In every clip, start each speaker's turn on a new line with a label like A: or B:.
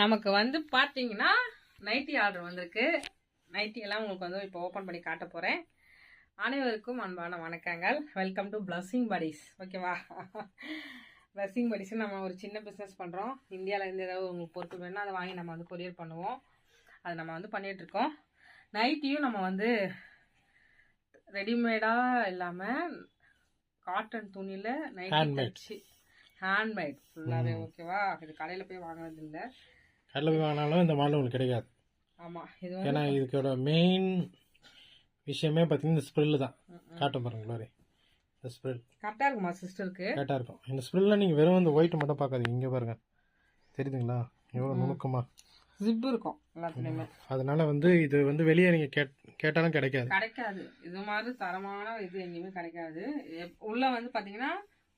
A: நமக்கு வந்து பார்த்தீங்கன்னா நைட்டி ஆர்டர் வந்திருக்கு. நைட்டி எல்லாம் உங்களுக்கு வந்து இப்போ ஓப்பன் பண்ணி காட்ட போகிறேன். அனைவருக்கும் அன்பான வணக்கங்கள். Welcome to blessing buddies. ஓகேவா? பிளஸிங் படீஸ் நம்ம ஒரு சின்ன பிஸ்னஸ் பண்ணுறோம். இந்தியாவிலேருந்து ஏதாவது உங்களுக்கு பொருட்கள் வேணும்னா அதை வாங்கி நம்ம வந்து கொரியர் பண்ணுவோம். அது நம்ம வந்து பண்ணிகிட்ருக்கோம். நைட்டியும் நம்ம வந்து ரெடிமேடாக இல்லாமல் காட்டன் துணியில் நைட்டி தச்சு ஹேண்ட்மேட் ஃபுல்லாகவே. ஓகேவா? இது கடையில் போய் வாங்கினது இல்லை.
B: கடையில் போய் வாங்கினாலும் இந்த மாடல் உங்களுக்கு கிடைக்காது.
A: ஆமாம், இது
B: ஏன்னா இதுக்கோட மெயின் விஷயமே பார்த்தீங்கன்னா இந்த ஸ்ப்ரில்லு தான். காட்டும் பாருங்க க்ளோரி, இந்த ஸ்ப்ரில்
A: கரெக்டாக இருக்குமா சிஸ்டருக்கு? கரெக்டாக
B: இருக்கும். இந்த ஸ்ப்ரில்ல நீங்கள் வெறும் இந்த ஒயிட் மட்டும் பார்க்காதீங்க. இங்கே பாருங்க, தெரியுதுங்களா எவ்வளோ நுணுக்கமா
A: ஜிப் இருக்கும் எல்லாத்துலேயுமே.
B: அதனால வந்து இது வந்து வெளியே நீங்கள் கேட்டாலும் கிடைக்காது.
A: இது மாதிரி தரமான இது எங்கேயுமே கிடைக்காது. உள்ள வந்து பார்த்தீங்கன்னா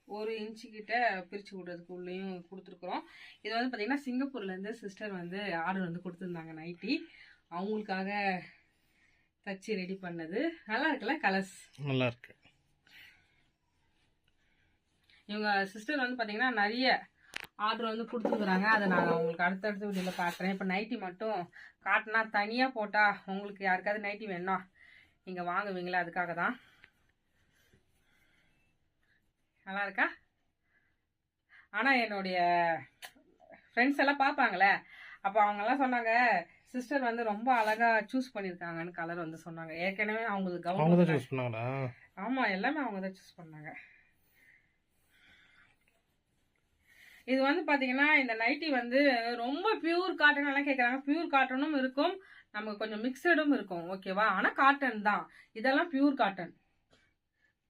A: 1 இன்ச்சு கிட்ட பிரித்து விடுறதுக்கு உள்ளேயும் கொடுத்துருக்குறோம். இது வந்து பார்த்தீங்கன்னா சிங்கப்பூர்லேருந்து சிஸ்டர் வந்து ஆர்டர் வந்து கொடுத்துருந்தாங்க. நைட்டி அவங்களுக்காக தச்சு ரெடி பண்ணது. நல்லா இருக்குல்ல? கலர்ஸ்
B: நல்லா இருக்கு.
A: இவங்க சிஸ்டர் வந்து பார்த்தீங்கன்னா நிறைய ஆர்டர் வந்து கொடுத்துருக்குறாங்க. அதை நான் உங்களுக்கு அடுத்தடுத்த வீடியோவில் காட்டுறேன். இப்போ நைட்டி மட்டும் காட்டினா தனியாக போட்டால் உங்களுக்கு யாருக்காவது நைட்டி வேணும்னா நீங்கள் வாங்குவீங்களா? அதுக்காக தான். நல்லா இருக்கா? ஆனால் என்னுடைய ஃப்ரெண்ட்ஸ் எல்லாம் பார்ப்பாங்களே, அப்போ அவங்கெல்லாம் சொன்னாங்க சிஸ்டர் வந்து ரொம்ப அழகாக சூஸ் பண்ணியிருக்காங்கன்னு கலர் வந்து சொன்னாங்க. ஏற்கனவே அவங்களுக்கு
B: கவுன் சூஸ் பண்ணாங்களா?
A: ஆமாம், எல்லாமே அவங்க தான் சூஸ் பண்ணாங்க. இது வந்து பார்த்தீங்கன்னா இந்த நைட்டி வந்து ரொம்ப பியூர் காட்டன் எல்லாம் கேட்குறாங்க. பியூர் காட்டனும் இருக்கும், நமக்கு கொஞ்சம் மிக்சடும் இருக்கும். ஓகேவா? ஆனால் காட்டன் தான், இதெல்லாம் பியூர் காட்டன்.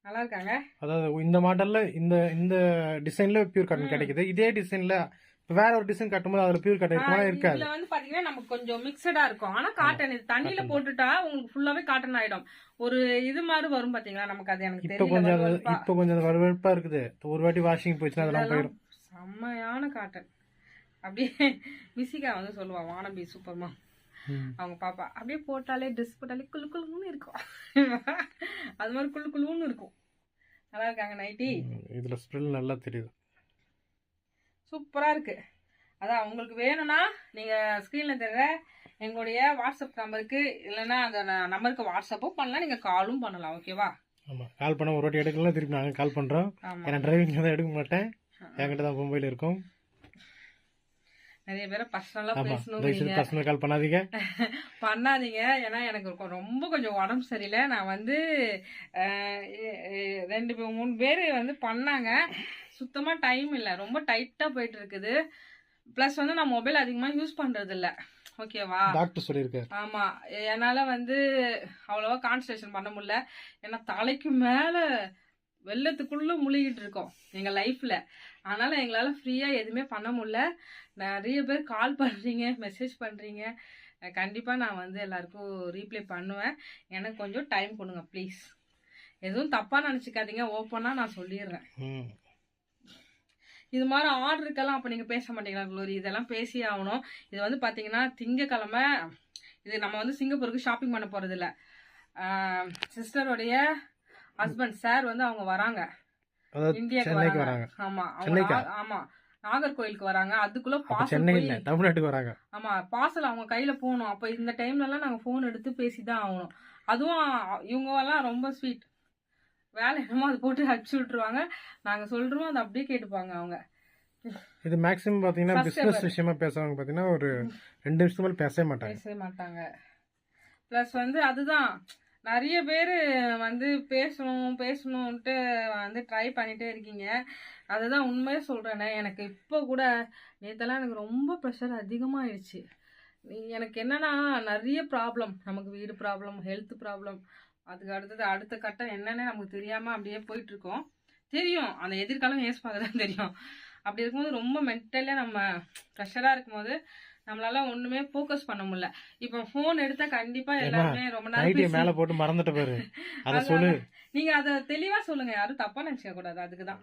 A: நல்லா இருக்காங்க.
B: அதாவது இந்த மாடல்ல இந்த டிசைன்ல பியூர் காட்டன் கிடைக்குது. இதே டிசைன்ல வேற ஒரு டிசைன் கட்டும்போது அதுல பியூர் காட்டன் இருக்குமா? இருக்காது.
A: இதுல வந்து பாத்தீங்கன்னா நமக்கு கொஞ்சம் மிக்சடா இருக்கும். ஆனா காட்டன் இது தண்ணியில போட்டுட்டா உங்களுக்கு ஃபுல்லாவே காட்டன் ஆயிடும். ஒரு இது மாதிரி வரும் பாத்தீங்களா? நமக்கு அது எனக்கு தெரியல.
B: இப்போ கொஞ்சம் வறுவறுப்பா இருக்குது. ஒரு வாட்டி வாஷிங் போச்சுன்னா அதெல்லாம் போயிடும்.
A: செம்மையான காட்டன். அப்படியே மிசிகா வந்து சொல்லுவா, வானபி சூப்பர்மா. அவங்க பாப்பா அப்படியே போட்டாலே ட்ரெஸ் போட்டாலே குளு குளுன்னு இருக்கும். அது மாதிரி குளு குளுன்னு இருக்கும். நல்லா இருக்காங்க நைட்டி.
B: இதுல ஸ்ப்ரில் நல்லா தெரியுது,
A: சூப்பரா இருக்கு. அதான் உங்களுக்கு வேணும்னா நீங்க ஸ்கிரீன்ல தெரியற எங்களுடைய வாட்ஸ்அப் நம்பருக்கு, இல்லைன்னா அந்த நம்பருக்கு வாட்ஸ்அப்பும் பண்ணலாம், நீங்க காலும் பண்ணலாம். ஓகேவா?
B: ஆமா, கால் பண்ண ஒரு வாட்டி எடுக்கலாம், திருப்பி நாங்கள் கால் பண்றோம். ஏன்னா டிரைவிங் தான் எடுக்க மாட்டேன், என்கிட்ட தான் மொபைல் இருக்கும்.
A: நிறைய பேரை பர்சனலா பேசணும்,
B: பர்சனல் கால் பண்ணாதீங்க.
A: ஏன்னா எனக்கு ரொம்ப கொஞ்சம் உடம்பு சரியில்லை. நான் வந்து 2-3 பேர் வந்து பண்ணாங்க. சுத்தமா டைம் இல்லை, ரொம்ப டைட்டா போயிட்டு இருக்குது. பிளஸ் வந்து நான் மொபைல் அதிகமா யூஸ் பண்றது இல்ல. ஓகேவா?
B: டாக்டர் சொல்லியிருக்காரு.
A: ஆமா, என்னால வந்து அவ்வளவா கான்சன்ட்ரேஷன் பண்ண முடியல. ஏன்னா தலைக்கு மேல வெள்ளத்துக்குள்ள முழுகிட்டு இருக்கோம் எங்க லைஃப்ல. அதனால எங்களால ஃப்ரீயா எதுவுமே பண்ண முடியல. நிறைய பேர் கால் பண்றீங்க, மெசேஜ் பண்றீங்க. கண்டிப்பா நான் வந்து எல்லாருக்கும் ரீப்ளை பண்ணுவேன். எனக்கு கொஞ்சம் டைம் கொடுங்க ப்ளீஸ். எதுவும் தப்பா நினைச்சுக்காதீங்க, ஓப்பனா நான் சொல்லிடுறேன். இது மாதிரி ஆர்டருக்கெல்லாம் அப்போ நீங்கள் பேச மாட்டீங்களா க்ளோரி? இதெல்லாம் பேசி ஆகணும். இது வந்து பார்த்தீங்கன்னா திங்கக்கிழமை. இது நம்ம வந்து சிங்கப்பூருக்கு ஷாப்பிங் பண்ண போகிறது இல்லை. சிஸ்டருடைய ஹஸ்பண்ட் சார் வந்து அவங்க வராங்க, இந்தியாவுக்கு வராங்க. ஆமா, நாகர்கோயிலுக்கு வராங்க. அதுக்குள்ள
B: தமிழ்நாட்டுக்கு வராங்க.
A: ஆமா, பார்சல் அவங்க கையில போகணும். அப்போ இந்த டைம்ல எல்லாம் நாங்கள் ஃபோன் எடுத்து பேசிதான் ஆகணும். அதுவும் இவங்க எல்லாம் ரொம்ப ஸ்வீட். வேலை என்னமோ அது போட்டு அடிச்சு விட்டுருவாங்க, நாங்க சொல்றோம், அதை அப்படியே கேட்டுப்பாங்க அவங்க.
B: இது மேக்ஸிமம் பாத்தீங்கன்னா பிசினஸ் விஷயமா பேசுவாங்க. பாத்தீங்கன்னா ஒரு 2 நிமிஷத்துக்கு மேல பேசவே மாட்டாங்க.
A: பிளஸ் வந்து அதுதான் நிறைய பேர் வந்து பேசணும்ட்டு வந்து ட்ரை பண்ணிட்டே இருக்கீங்க. அதுதான் உண்மையே சொல்றேனே. எனக்கு இப்போ கூட நேத்தெல்லாம் எனக்கு ரொம்ப ப்ரெஷர் அதிகமாகிடுச்சு. எனக்கு என்னன்னா நிறைய ப்ராப்ளம், நமக்கு வீடு ப்ராப்ளம், ஹெல்த் ப்ராப்ளம், அதுக்கு அடுத்த கட்டம் என்னன்னு நமக்கு தெரியாம அப்படியே போயிட்டு இருக்கோம். தெரியும், அந்த எதிர்காலம் ஏஸ் பார்க்கதான் தெரியும். அப்படி இருக்கும்போது ரொம்ப மென்டலா நம்ம ப்ரெஷரா இருக்கும்போது நம்மளால ஒண்ணுமே ஃபோக்கஸ் பண்ண முடியல. இப்போ போன் எடுத்தா கண்டிப்பா எல்லாருமே ரொம்ப நேரம்
B: மேல போட்டு மறந்துட்டு பாரு. அத சொல்லு,
A: நீங்க அத தெளிவா சொல்லுங்க, யாரும் தப்பா நினைச்சுக்க கூடாது. அதுக்குதான்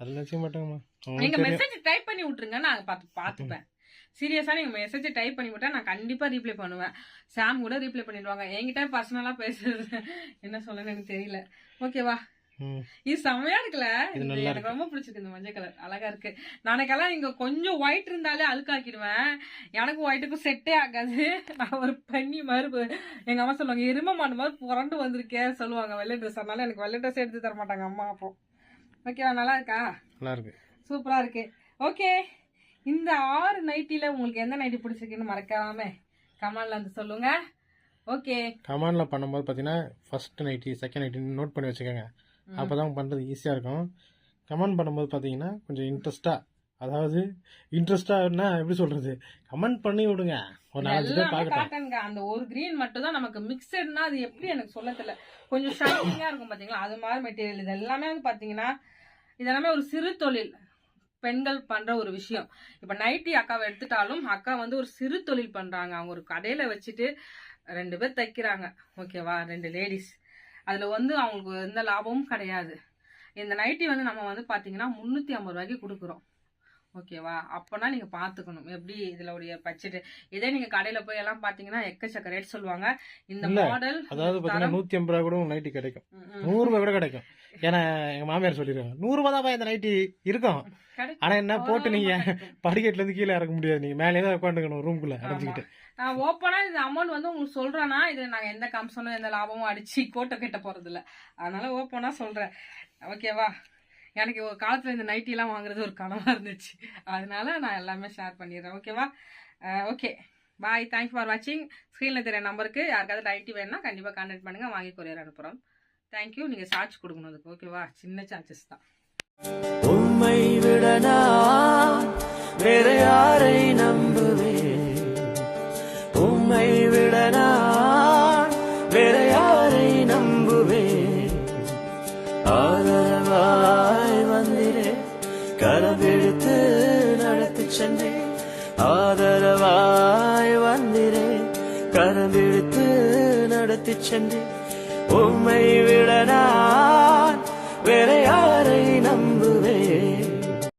B: அது நினைக்க மாட்டாங்கம்மா.
A: நீங்க மெசேஜ் டைப் பண்ணி விட்டுருங்க, நான் பாத்துப்பேன். சீரியஸா நீங்க மெசேஜ் டைப் பண்ணி விட்டா நான் கண்டிப்பா ரீப்ளை பண்ணுவேன். சாம் கூட ரீப்ளை பண்ணிடுவாங்க. என்கிட்ட பர்சனலா பேசுறது என்ன சொல்லணும்னு எனக்கு தெரியல. ஓகேவா? இது செம்மையா இருக்குல்ல, எனக்கு ரொம்ப பிடிச்சிருக்கு. இந்த மஞ்சள் கலர் அழகா இருக்கு. நாளைக்கெல்லாம் இங்க கொஞ்சம் ஒயிட் இருந்தாலே அழுக்காக்கிடுவேன். எனக்கு ஒயிட்டுக்கும் செட்டே ஆகாது. நான் ஒரு பண்ணி மாதிரி எங்க அம்மா சொல்லுவாங்க, எரும மாடு மாதிரி புரண்டு வந்திருக்கேன் சொல்லுவாங்க வெள்ளை ட்ரெஸ். அதனால எனக்கு வெள்ளை ட்ரெஸ் எடுத்து தர மாட்டாங்க அம்மா. அப்போ ஓகேவா? நல்லா இருக்கா?
B: நல்லா இருக்கு,
A: சூப்பரா இருக்கு. ஓகே, இந்த 6 நைட்டில உங்களுக்கு எந்த நைட்டி பிடிச்சிருக்குன்னு மறக்காம கமெண்ட்ல வந்து சொல்லுங்க. ஓகே,
B: கமெண்ட்ல பண்ணும்போது பார்த்தீங்கன்னா first ninety second ninety note பண்ணி வச்சுக்கோங்க. அப்போதான் பண்ணுறது ஈஸியாக இருக்கும். கமெண்ட் பண்ணும்போது பார்த்தீங்கன்னா கொஞ்சம் இன்ட்ரெஸ்டாக, அதாவது இன்ட்ரெஸ்டானா எப்படி சொல்றது, கமெண்ட் பண்ணி விடுங்க. ஒரு 4 பேர் பார்க்கறாங்க.
A: அந்த ஒரு கிரீன் மட்டும் தான் நமக்கு மிக்சட்னா அது எப்படி எனக்கு சொல்ல தெரியல. கொஞ்சம் ஷைனிங்கா இருக்கும் பாத்தீங்களா, அது மாதிரி மெட்டீரியல். இது எல்லாமே வந்து பாத்தீங்கன்னா இதெல்லாமே ஒரு சிறு தொழில், பெண்கள் பண்ற ஒரு விஷயம். இப்ப நைட்டி அக்காவை எடுத்துட்டாலும் அக்கா வந்து ஒரு சிறு தொழில் பண்றாங்க. அவங்க ஒரு கடையில வச்சுட்டு 2 பேர் தைக்கிறாங்க. ஓகேவா? 2 லேடிஸ். அதுல வந்து அவங்களுக்கு எந்த லாபமும் கிடையாது. இந்த நைட்டி வந்து நம்ம வந்து பாத்தீங்கன்னா 350 ரூபாய்க்கு கொடுக்குறோம். ஓகேவா? அப்பனா நீங்க பாத்துக்கணும் எப்படி இதுல உடைய பட்ஜெட். இதே நீங்க கடையில போய் எல்லாம் பாத்தீங்கன்னா எக்கச்சக்க ரேட் சொல்லுவாங்க. இந்த மாடல்
B: அதாவது பாத்தீங்கன்னா 150 ரூபாய் கூட நைட்டி கிடைக்கும், 100 ரூபாய் கூட கிடைக்கும். ஏன்னா எங்க மாமியார் சொல்லிடுவாங்க 100 ரூபாய் தான் இந்த நைட்டி இருக்கும். ஆனா என்ன போட்டு நீங்க படிக்கட்டுல இருந்து கீழே இறக்க முடியாது, நீங்க மேலே தான் உட்காந்துக்கணும் ரூம்குள்ள அடைஞ்சுக்கிட்டு.
A: நான் ஓப்பனா இந்த அமௌண்ட் வந்து உங்களுக்கு சொல்றேன்னா இதுல நாங்க எந்த கம்சனும் எந்த லாபமும் அடிச்சு கோட்டை கட்ட போறது இல்ல. அதனால ஓப்பனா சொல்றேன். ஓகேவா? எனக்கு ஒரு காலத்துல இந்த நைட்டி எல்லாம் வாங்குறது ஒரு கனவா இருந்துச்சு. அதனால நான் எல்லாமே ஷேர் பண்ணிடுறேன். ஓகேவா? Okay, bye. தேங்க்ஸ் ஃபார் வாட்சிங். ஸ்க்ரீன்ல தெரிய நம்பருக்கு யாருக்காவது நைட்டி வேணும்னா கண்டிப்பா கான்டாக்ட் பண்ணுங்க, வாங்கி கொரியர் அனுப்புறோம். தேங்க்யூ. நீங்க சார்ஜ் கொடுக்கணும் அதுக்கு. ஓகேவா? சின்ன சார்ஜஸ் தான்.
C: உம்மை விடனா வேற யாரை நம்புவேன், உம்மை விடனா வேற யாரை நம்புவேன். ஆதரவாய் வந்திரே கரம்பிடித்து நடத்தி சென்றேன், ஆதரவாய் வந்திரே கரம்பிடித்து நடத்தி சென்றேன். உம்மை விடனா